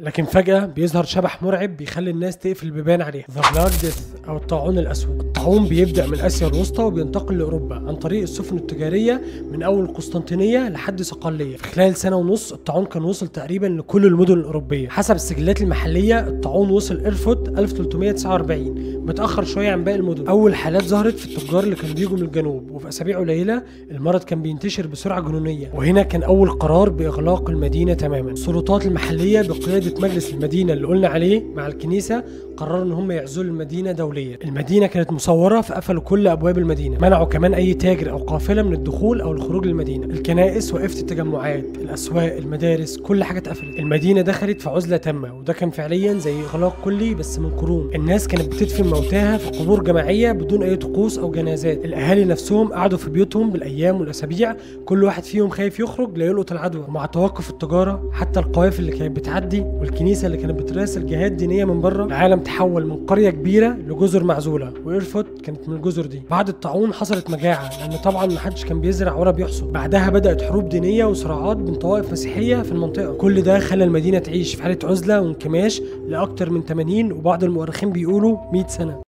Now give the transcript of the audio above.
لكن فجأة بيظهر شبح مرعب بيخلي الناس تقفل البيبان عليها. ذا بلاك ديث أو الطاعون الأسود. الطاعون بيبدأ من آسيا الوسطى وبينتقل لأوروبا عن طريق السفن التجارية من أول القسطنطينية لحد صقلية. في خلال سنة ونص الطاعون كان وصل تقريبا لكل المدن الأوروبية. حسب السجلات المحلية الطاعون وصل إيرفوت 1349 متأخر شوية عن باقي المدن. أول حالات ظهرت في التجار اللي كانوا بيجوا من الجنوب، وفي أسابيع قليلة المرض كان بينتشر بسرعة جنونية. وهنا كان أول قرار بإغلاق المدينة تماما. السلطات المحلية بقيادة مجلس المدينة اللي قلنا عليه مع الكنيسة قرروا ان هم يعزلوا المدينة دوليا. المدينة كانت مصورة فقفلوا كل ابواب المدينة، منعوا كمان اي تاجر او قافلة من الدخول او الخروج للمدينة. الكنائس وقفت التجمعات، الاسواق، المدارس، كل حاجة اتقفلت. المدينة دخلت في عزلة تامة، وده كان فعليا زي اغلاق كلي بس من قرون. الناس كانت بتدفن موتاها في قبور جماعية بدون اي طقوس او جنازات. الاهالي نفسهم قعدوا في بيوتهم بالايام والاسابيع، كل واحد فيهم خايف يخرج لا يلقط العدوى. ومع توقف التجارة حتى القوافل اللي كانت بتعدي والكنيسة اللي كانت بتراسل جهات دينية من بره، العالم تحول من قرية كبيرة لجزر معزولة، وإيرفوت كانت من الجزر دي. بعد الطاعون حصلت مجاعة لأن طبعا محدش كان بيزرع ولا بيحصد. بعدها بدأت حروب دينية وصراعات بين طوائف مسيحية في المنطقة. كل ده خلى المدينة تعيش في حالة عزلة وانكماش لأكتر من 80 وبعض المؤرخين بيقولوا 100 سنة.